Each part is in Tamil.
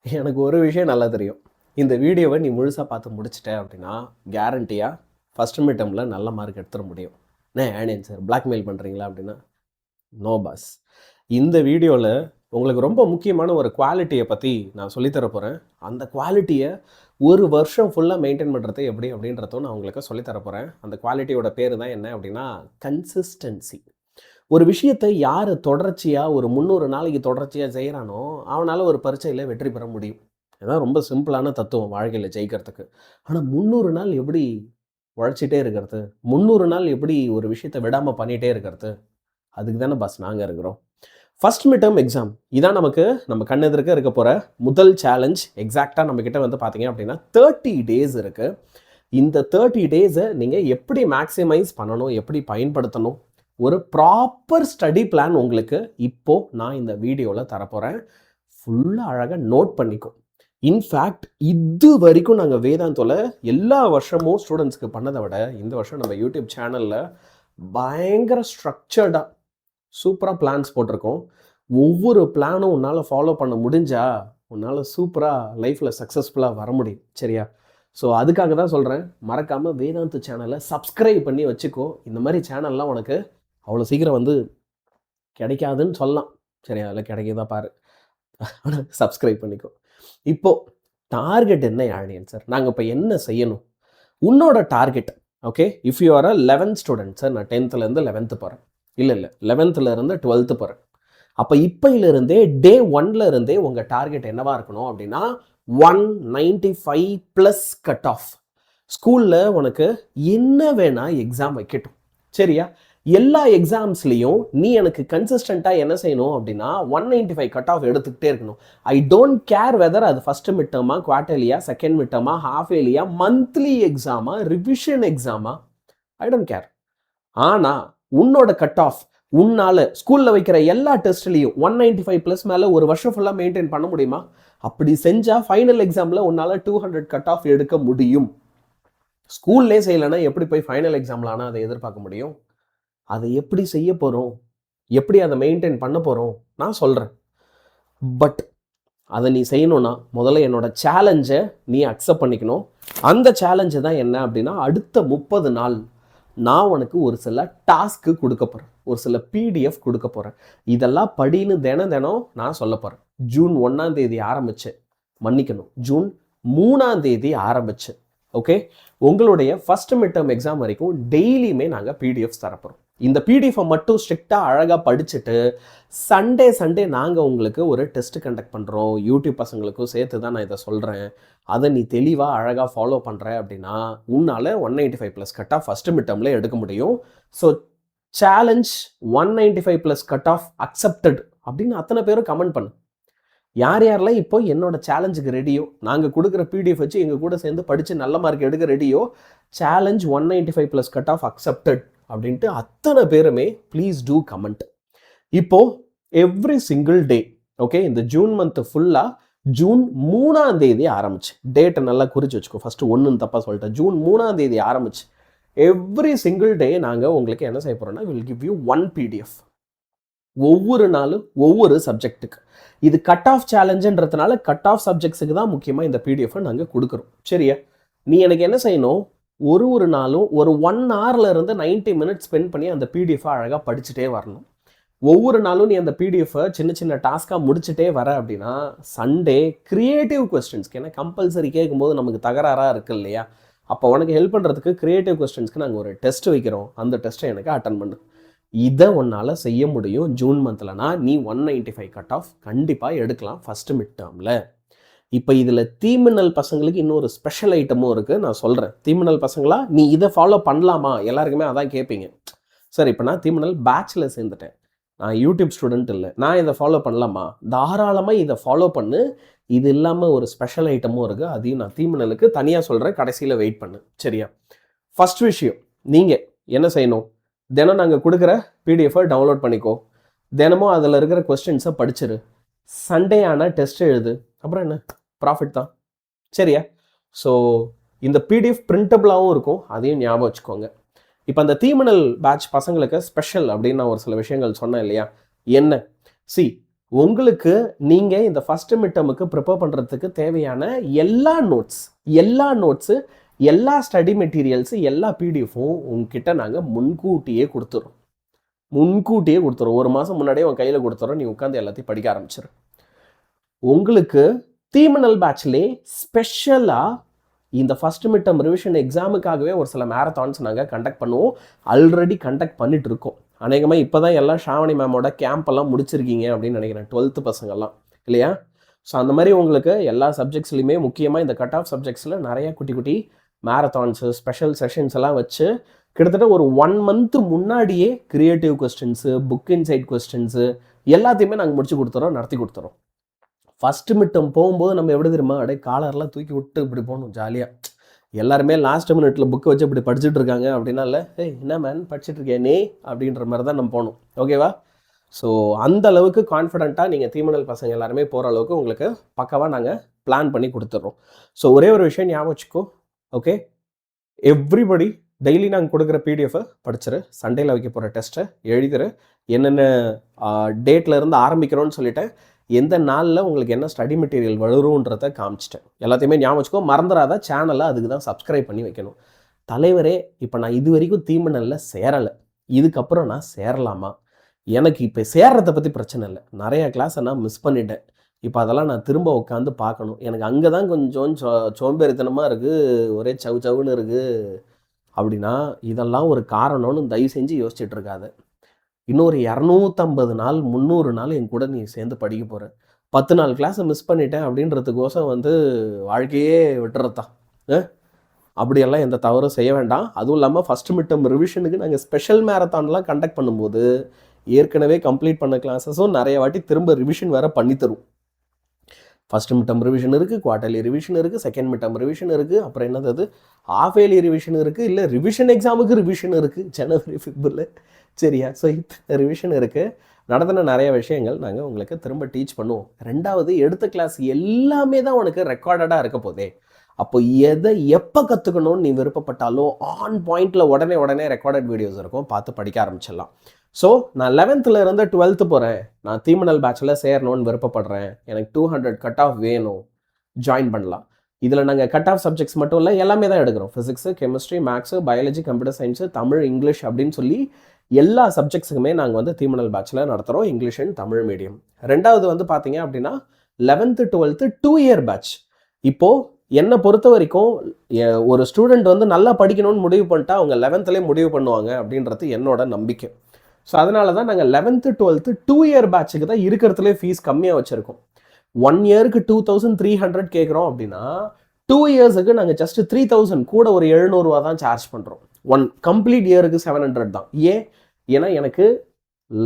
எனக்கு ஒரு விஷயம் நல்லா தெரியும். இந்த வீடியோவை நீ முழுசா பார்த்து முடிச்சிட்ட அப்படின்னா, கேரண்டியா ஃபர்ஸ்ட் மிட் டெர்ம்ல நல்ல மார்க் எடுத்துற முடியும். "என்ன ஆனியன் சார் பிளாக்மெயில் பண்றீங்களா?" அப்படின்னா, நோ பாஸ். இந்த வீடியோல உங்களுக்கு ரொம்ப முக்கியமான ஒரு குவாலிட்டிய பத்தி நான் சொல்லி தர போறேன். அந்த குவாலிட்டிய ஒரு வருஷம் ஃபுல்லா மெயின்டெயின் பண்றது எப்படி அப்படின்றதும் நான் உங்களுக்கு சொல்லி தர போறேன். அந்த குவாலிட்டியோட பேரு தான் என்ன அப்படின்னா, கன்சிஸ்டன்சி. ஒரு விஷயத்தை யாரு தொடர்ச்சியா ஒரு 300 நாளைக்கு தொடர்ச்சியா செய்றானோ, அவனால ஒரு பரீட்சையில வெற்றி பெற முடியும். இதான் ரொம்ப சிம்பிளான தத்துவம் வாழ்க்கையில ஜெயிக்கிறதுக்கு. ஆனா 300 நாள் எப்படி உழைச்சிட்டே இருக்கிறது? 300 நாள் எப்படி ஒரு விஷயத்த விடாம பண்ணிட்டே இருக்கிறது? அதுக்கு தானே பாஸ் நாங்க இருக்கிறோம். First mid term exam. இதான் நமக்கு நம்ம கண்ணெதிர்க்க இருக்க போற முதல் சேலஞ்ச். எக்ஸாக்ட்டா நம்மகிட்ட வந்து பார்த்தீங்க அப்படின்னா 30 டேஸ் இருக்கு. இந்த 30 டேஸ நீங்க எப்படி மேக்ஸிமைஸ் பண்ணணும்? எப்படி பயன்படுத்தணும்? ஒரு ப்ராப்பர் ஸ்டடி பிளான் உங்களுக்கு இப்போ நான் இந்த வீடியோல தரப்போறேன். ஃபுல்லா அழகா நோட் பண்ணிக்கோ. இன்ஃபேக்ட் இதுவரைக்கும் நாங்க வேதாந்தோல எல்லா வருஷமும் ஸ்டூடண்ட்ஸ்க்கு பண்ணத விட, இந்த வருஷம் நம்ம யூடியூப் சேனல்ல பயங்கர ஸ்ட்ரக்சர்டா சூப்பரா பிளான்ஸ் போட்டிருக்கோம். ஒவ்வொரு பிளானும் உன்னால ஃபாலோ பண்ண முடிஞ்சா, உன்னால சூப்பரா லைஃப்ல சக்சஸ்ஃபுல்லா வர முடியும். சரியா? ஸோ அதுக்காக தான் சொல்றேன். மறக்காம வேதாந்த் சேனலை சப்ஸ்கிரைப் பண்ணி வச்சுக்கோ. இந்த மாதிரி சேனல்லாம் உனக்கு அவ்வளோ சீக்கிரம் வந்து கிடைக்காதுன்னு சொல்லலாம். சரியா? அதில் கிடைக்குதா பாரு. ஆனா சப்ஸ்கிரைப் பண்ணிக்கோ. இப்போ டார்கெட் என்ன யாழினியன் சார்? நாங்க இப்போ என்ன செய்யணும்? உன்னோட target okay. If you are a 11th student sir, நான் 10th இருந்து 11th போறேன். இல்ல 11th இருந்து 12th போறேன். அப்ப இப்பையிலிருந்தே டே 1ல இருந்தே உங்க டார்கெட் என்னவா இருக்கணும் அப்படின்னா 195 பிளஸ் கட் ஆஃப். ஸ்கூல்ல உனக்கு என்ன வேணா எக்ஸாம் வைக்கட்டும். சரியா? எல்லா எக்ஸாம்ஸ்லையும் நீ எனக்கு கன்சிஸ்டண்ட்டாக என்ன செய்யணும் அப்படின்னா 195 கட் ஆஃப் எடுத்துக்கிட்டே இருக்கணும். ஐ டோன்ட் கேர் வெதர் அது ஃபர்ஸ்ட் மிட் டேர்மா, குவார்டர்லியா, செகண்ட் மிட் டேர்மா, ஹாஃப் ஏலியா, மந்த்லி எக்ஸாமா, ரிவிஷன் எக்ஸாமா, ஐ டோன்ட் கேர். ஆனால் உன்னோட கட் ஆஃப் உன்னால ஸ்கூல்ல வைக்கிற எல்லா டெஸ்ட்லையும் 195 பிளஸ் மேல ஒரு வருஷம் ஃபுல்லா மெயின்டைன் பண்ண முடியுமா? அப்படி செஞ்சா ஃபைனல் எக்ஸாம்ல உன்னால 200 கட் ஆஃப் எடுக்க முடியும். ஸ்கூல்லே செய்யலைன்னா எப்படி போய் ஃபைனல் எக்ஸாம்ல ஆனால் அதை எதிர்பார்க்க முடியும்? அதை எப்படி செய்ய போறோம்? எப்படி அதை மெயின்டைன் பண்ண போறோம்? நான் சொல்றேன். பட் அதை நீ செய்யணும்னா முதல்ல என்னோட சேலஞ்சை நீ அக்செப்ட் பண்ணிக்கணும். அந்த சேலஞ்சு தான் என்ன அப்படின்னா, அடுத்த 30 நாள் நான் உனக்கு ஒரு சில டாஸ்க்கு கொடுக்க போகிறேன், ஒரு சில பிடிஎஃப் கொடுக்க போகிறேன். இதெல்லாம் படின்னு தினம் நான் சொல்ல போகிறேன். ஜூன் 1ஆம் தேதி ஆரம்பிச்சு, மன்னிக்கணும், ஜூன் 3ஆம் தேதி ஆரம்பிச்சு, ஓகே, உங்களுடைய ஃபர்ஸ்ட் மிட் டேர்ம் எக்ஸாம் வரைக்கும் டெய்லியுமே நாங்கள் பிடிஎஃப்ஸ் தரப்போகிறோம். இந்த பிடிஎஃபை மட்டும் ஸ்ட்ரிக்டாக அழகாக படிச்சுட்டு சண்டே நாங்கள் உங்களுக்கு ஒரு டெஸ்ட் கண்டக்ட் பண்ணுறோம். யூடியூப் பசங்களுக்கும் சேர்த்து தான் நான் இதை சொல்கிறேன். அதை நீ தெளிவாக அழகாக ஃபாலோ பண்ணுற அப்படின்னா உன்னால் 195 plus cut of first mid டேர்மில் எடுக்க முடியும். So challenge 195 plus cut off accepted அப்படின்னு அத்தனை பேரும் கமெண்ட் பண்ணு. யார் யாரெல்லாம் இப்போ என்னோட சேலஞ்சுக்கு ரெடியோ, நாங்கள் கொடுக்குற பிடிஎஃப் வச்சு எங்கள் கூட சேர்ந்து படித்து நல்ல மார்க் எடுக்க ரெடியோ, challenge 195 plus cut off accepted அப்படின்ட்டு அத்தனை பேருமே ப்ளீஸ் டூ கமெண்ட். இப்போ எவ்ரி சிங்கிள் டே, ஓகே, இந்த ஜூன் மந்த் ஃபுல்லாக ஜூன் 3ஆம் தேதி ஆரம்பிச்சு, டேட்டை நல்லா குறித்து வச்சுக்கோ. ஃபஸ்ட்டு 1ன்னு தப்பாக சொல்லிட்டேன். ஜூன் 3ஆம் தேதி ஆரம்பிச்சு எவ்ரி சிங்கிள் டே நாங்கள் உங்களுக்கு என்ன செய்ய போகிறோம்னா, வில் கிவ் யூ 1 பிடிஎஃப். ஒவ்வொரு நாளும் ஒவ்வொரு சப்ஜெக்ட்டுக்கு. இது கட் ஆஃப் சேலஞ்சுன்றதுனால கட் ஆஃப் சப்ஜெக்ட்ஸுக்கு தான் முக்கியமாக இந்த பிடிஎஃப் நாங்கள் கொடுக்குறோம். சரியா? நீ எனக்கு என்ன செய்யணும், ஒரு நாளும் ஒரு 1 hourல இருந்து 90 minutes ஸ்பெண்ட் பண்ணி அந்த பிடிஎஃபை அழகாக படிச்சுட்டே வரணும். ஒவ்வொரு நாளும் நீ அந்த பிடிஎஃபை சின்ன டாஸ்காக முடிச்சுட்டே வர அப்படின்னா சண்டே கிரியேட்டிவ் கொஸ்டின்ஸ்க்கு, ஏன்னா கம்பல்சரி கேட்கும்போது நமக்கு தகராறாக இருக்கு இல்லையா? அப்போ உனக்கு ஹெல்ப் பண்ணுறதுக்கு கிரியேட்டிவ் கொஸ்டின்ஸ்க்கு நாங்கள் ஒரு டெஸ்ட் வைக்கிறோம். அந்த டெஸ்ட்டை எனக்கு அட்டன் பண்ணு. இதை உன்னால் செய்ய முடியும் ஜூன் மந்த்லனா நீ 195 கட் ஆஃப் கண்டிப்பாக எடுக்கலாம் ஃபஸ்ட்டு மிட் டேர்மில். இப்போ இதில் தீமினல் பசங்களுக்கு இன்னொரு ஸ்பெஷல் ஐட்டமும் இருக்குது, நான் சொல்கிறேன். தீமினல் பசங்களா நீ இதை ஃபாலோ பண்ணலாமா? எல்லாருக்குமே அதான் கேட்பீங்க. சார் இப்போ நான் தீமினல் பேட்சில் சேர்ந்துட்டேன், நான் யூடியூப் ஸ்டூடெண்ட் இல்லை, நான் இதை ஃபாலோ பண்ணலாமா? தாராளமாக இதை ஃபாலோ பண்ணு. இது இல்லாமல் ஒரு ஸ்பெஷல் ஐட்டமும் இருக்குது, அதையும் நான் தீமினலுக்கு தனியாக சொல்கிறேன், கடைசியில் வெயிட் பண்ணு. சரியா? ஃபஸ்ட் விஷயம், நீங்கள் என்ன செய்யணும், தினம் நாங்கள் கொடுக்குற பிடிஎஃபை டவுன்லோட் பண்ணிக்கோ. தினமும் அதில் இருக்கிற கொஸ்டின்ஸை படிச்சிரு. சண்டே ஆனால் டெஸ்ட் எழுது. அப்புறம் என்ன, ப்ராஃபிட் தான். சரியா? ஸோ இந்த பிடிஎஃப் பிரிண்டபிளாகவும் இருக்கும், அதையும் ஞாபகம் வச்சுக்கோங்க. இப்போ அந்த தீமினல் பேட்ச் பசங்களுக்கு ஸ்பெஷல் அப்படின்னு நான் ஒரு சில விஷயங்கள் சொன்னேன் இல்லையா? என்ன சி, உங்களுக்கு நீங்கள் இந்த ஃபஸ்ட்டு மிட்டமுக்கு ப்ரிப்பேர் பண்ணுறதுக்கு தேவையான எல்லா நோட்ஸு எல்லா ஸ்டடி மெட்டீரியல்ஸு எல்லா பிடிஎஃப்பும் உங்ககிட்ட நாங்கள் முன்கூட்டியே கொடுத்துறோம். ஒரு மாதம் முன்னாடியே உன் கையில் கொடுத்துறோம். நீ உட்காந்து எல்லாத்தையும் படிக்க ஆரம்பிச்சிரு. உங்களுக்கு தீமனல் பேட்ச்லேயே ஸ்பெஷலாக இந்த ஃபஸ்ட் மிட்டம் ரிவிஷன் எக்ஸாமுக்காகவே ஒரு சில மேரத்தான்ஸ் நாங்கள் கண்டக்ட் பண்ணுவோம். ஆல்ரெடி கண்டக்ட் பண்ணிட்டு இருக்கோம். அநேகமாக இப்போ தான் எல்லாம் ஷாவணி மேமோட கேம்பெல்லாம் முடிச்சிருக்கீங்க அப்படின்னு நினைக்கிறேன், 12th பசங்கள்லாம் இல்லையா? ஸோ அந்த மாதிரி உங்களுக்கு எல்லா சப்ஜெக்ட்ஸ்லையுமே முக்கியமாக இந்த கட் ஆஃப் சப்ஜெக்ட்ஸில் நிறைய குட்டி குட்டி மேரத்தான்ஸு ஸ்பெஷல் செஷன்ஸ் எல்லாம் வச்சு கிட்டத்தட்ட ஒரு 1 month முன்னாடியே creative questions, book inside questions எல்லாத்தையுமே நாங்கள் முடிச்சு கொடுத்துறோம், நடத்தி கொடுத்துறோம். ஃபஸ்ட்டு மிட்டம் போகும்போது நம்ம எப்படி தெரியுமா, அப்படியே காலர்லாம் தூக்கி விட்டு இப்படி போகணும் ஜாலியாக. எல்லாருமே லாஸ்ட் மினிட்ல புக்கை வச்சு இப்படி படிச்சுட்டு இருக்காங்க அப்படின்னா இல்லை, என்ன மேன் படிச்சுட்டு இருக்கேன் நீ அப்படின்ற மாதிரி தான் நம்ம போகணும். ஓகேவா? ஸோ அந்த அளவுக்கு கான்ஃபிடென்ட்டாக நீங்கள் தீமனல் பசங்க எல்லாருமே போகிற அளவுக்கு உங்களுக்கு பக்காவாக நாங்கள் பிளான் பண்ணி கொடுத்துட்றோம். ஸோ ஒரே ஒரு விஷயம் ஞாபகம் வச்சுக்கோ. ஓகே, எவ்ரிபடி டெய்லி நாங்கள் கொடுக்குற பிடிஎஃபை படிச்சிரு, சண்டேல வைக்க போகிற டெஸ்ட்டை எழுதிரு, என்னென்ன டேட்டில் இருந்து ஆரம்பிக்கிறோன்னு சொல்லிட்டேன், எந்த நாளில் உங்களுக்கு என்ன ஸ்டடி மெட்டீரியல் வரும்ன்றதை காமிச்சிட்டேன். எல்லாத்தையுமே ஞாபகம் வச்சுக்கோ. மறந்துடாத, சேனலை அதுக்கு தான் சப்ஸ்கிரைப் பண்ணி வைக்கணும். தலைவரே, இப்போ நான் இது வரைக்கும் தீமனலில் சேரலை, இதுக்கப்புறம் நான் சேரலாமா? எனக்கு இப்போ சேர்றதை பற்றி பிரச்சனை இல்லை. நிறைய கிளாஸை நான் மிஸ் பண்ணிட்டேன். இப்போ அதெல்லாம் நான் திரும்ப உட்காந்து பார்க்கணும். எனக்கு அங்கே தான் கொஞ்சம் சோம்பேறித்தனமாக இருக்குது, ஒரே சவுன்னு இருக்குது அப்படின்னா இதெல்லாம் ஒரு காரணம்னு தயவு செஞ்சு யோசிச்சுட்டு இருக்காத. இன்னொரு 250 நாள் 300 நாள் என் கூட நீ சேர்ந்து படிக்க போகிற. 10 நாள் கிளாஸை மிஸ் பண்ணிட்டேன் அப்படின்றதுக்கோசம் வாழ்க்கையே விட்டுறதான். அப்படியெல்லாம் எந்த தவறும் செய்ய வேண்டாம். அதுவும் இல்லாமல் ஃபஸ்ட் மிட்டம் ரிவிஷனுக்கு நாங்கள் ஸ்பெஷல் மேரத்தான்லாம் கண்டக்ட் பண்ணும்போது ஏற்கனவே கம்ப்ளீட் பண்ண கிளாஸஸும் நிறைய வாட்டி திரும்ப ரிவிஷன் வேறு பண்ணித்தரும். ஃபஸ்ட் மிட்டம் ரிவிஷன் இருக்குது, குவார்டர்லி ரிவிஷன் இருக்குது, செகண்ட் மிட்டம் ரிவிஷன் இருக்குது, அப்புறம் என்னது ஹாஃப் இயர்லி ரிவிஷன் இருக்குது, இல்லை ரிவிஷன் எக்ஸாமுக்கு ரிவிஷன் இருக்குது ஜனவரி பிப்ரவரி. சரியா? ஸோ இப்போ ரிவிஷன் இருக்குது. நடத்தின நிறைய விஷயங்கள் நாங்கள் உங்களுக்கு திரும்ப டீச் பண்ணுவோம். ரெண்டாவது, எடுத்த கிளாஸ் எல்லாமே தான் உனக்கு ரெக்கார்டடாக இருக்க போதே. அப்போ எதை எப்போ கற்றுக்கணும்னு நீ விருப்பப்பட்டாலும் ஆன் பாயிண்டில் உடனே ரெக்கார்டட் வீடியோஸ் இருக்கும், பார்த்து படிக்க ஆரம்பிச்சிடலாம். ஸோ நான் 11th இருந்து 12th போகிறேன், நான் தீமனல் பேட்சில் சேரணும்னு விருப்பப்படுறேன், எனக்கு 200 கட் ஆஃப் வேணும், ஜாயின் பண்ணலாம். இதில் நாங்கள் கட் ஆஃப் சப்ஜெக்ட்ஸ் மட்டும் இல்லை, எல்லாமே தான் எடுக்கிறோம். Physics, chemistry, maths, biology, computer science, Tamil, English அப்படின்னு சொல்லி எல்லா சப்ஜெக்ட்ஸுக்குமே நாங்கள் தீமனல் பேட்சில் நடத்துகிறோம், இங்கிலீஷ் அண்ட் தமிழ் மீடியம். ரெண்டாவது பார்த்தீங்க அப்படின்னா 11th 12th 2 year பேட்ச். இப்போது என்னை பொறுத்த வரைக்கும் ஒரு ஸ்டூடெண்ட் நல்லா படிக்கணும்னு முடிவு பண்ணிட்டா அவங்க 11th முடிவு பண்ணுவாங்க அப்படின்றது என்னோட நம்பிக்கை. ஸோ அதனால தான் நாங்கள் 11th 12th 2 year பேட்சுக்கு தான் இருக்கிறதுலே ஃபீஸ் கம்மியாக வச்சுருக்கோம். 1 yearக்கு 2300 கேட்குறோம் அப்படின்னா 2 yearsக்கு நாங்கள் ஜஸ்ட் 3000 கூட ஒரு 700 தான் சார்ஜ் பண்ணுறோம். 1 கம்ப்ளீட் இயருக்கு 700 தான். ஏன்னா எனக்கு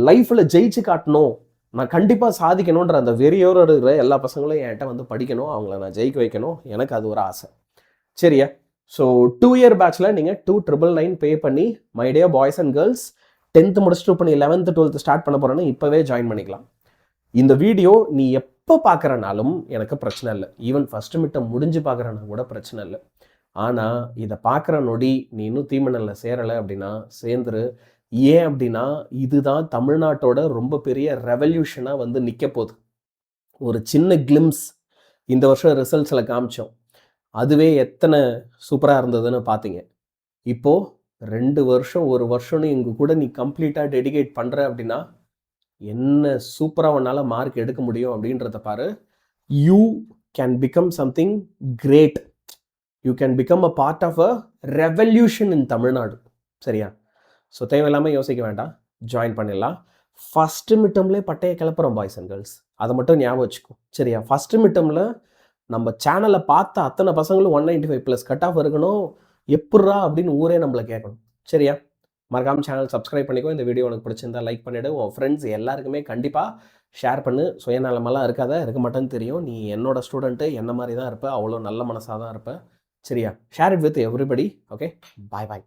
லைஃப்பில் ஜெயிச்சு காட்டணும், நான் கண்டிப்பாக சாதிக்கணுன்ற அந்த வெறியோடு இருக்கிற எல்லா பசங்களும் என்கிட்ட படிக்கணும், அவங்கள நான் ஜெயிக்க வைக்கணும், எனக்கு அது ஒரு ஆசை. சரியா? ஸோ 2 year பேட்சில் நீங்கள் 2,999 பே பண்ணி my dear boys and girls 10th முடிச்சுட்டு இப்போ நீ 11th 12th ஸ்டார்ட் பண்ண போகிறேன்னா இப்போவே ஜாயின் பண்ணிக்கலாம். இந்த வீடியோ நீ எப்போ பார்க்குறனாலும் எனக்கு பிரச்சனை இல்லை. ஈவன் ஃபஸ்ட்டு மிட்டம் முடிஞ்சு பார்க்குறனா கூட பிரச்சனை இல்லை. ஆனால் இதை பார்க்குற நொடி நீ இன்னும் தீமனலில் சேரலை அப்படின்னா சேர்ந்துரு. ஏன் அப்படின்னா இதுதான் தமிழ்நாட்டோட ரொம்ப பெரிய ரெவல்யூஷனாக நிற்க போகுது. ஒரு சின்ன கிளிம்ஸ் இந்த வருஷம் ரிசல்ட்ஸில் காமிச்சோம், அதுவே எத்தனை சூப்பராக இருந்ததுன்னு பார்த்தீங்க. இப்போது 2 வருஷம் 1 வருஷம்னு எங்கள் கூட நீ கம்ப்ளீட்டாக டெடிகேட் பண்ணுற அப்படின்னா என்ன சூப்பராக உன்னால் மார்க் எடுக்க முடியும் அப்படின்றத பாரு. You can become something great. You can become a part of a revolution in Tamil Nadu. சரியா? ஸோ தேவையில்லாமல் யோசிக்க வேண்டாம், ஜாயின் பண்ணிடலாம். ஃபஸ்ட்டு மிட்டம்லேயே பட்டையை கிளப்புறோம் பாய்ஸ் அண்ட் கேர்ள்ஸ், அதை மட்டும் ஞாபகம் வச்சுக்கோ. சரியா? ஃபஸ்ட்டு மிட்டமில் நம்ம சேனலை பார்த்த அத்தனை பசங்களும் 195+ கட் ஆஃப் இருக்கணும், எப்பட்றா அப்படின்னு ஊரே நம்மளை கேட்கணும். சரியா? மறக்காமல் சேனல் சப்ஸ்கிரைப் பண்ணிக்கோ. இந்த வீடியோ உனக்கு பிடிச்சிருந்தா லைக் பண்ணிவிடு. உன் ஃப்ரெண்ட்ஸ் எல்லாருக்குமே கண்டிப்பாக ஷேர் பண்ணு. சுயநலமெல்லாம் இருக்க மாட்டேன்னு தெரியும், நீ என்னோட ஸ்டூடெண்ட்டு, என்ன மாதிரி தான் இருப்ப, அவ்வளோ நல்ல மனசாக தான் இருப்ப. சரியா? Share it with everybody. Okay, bye.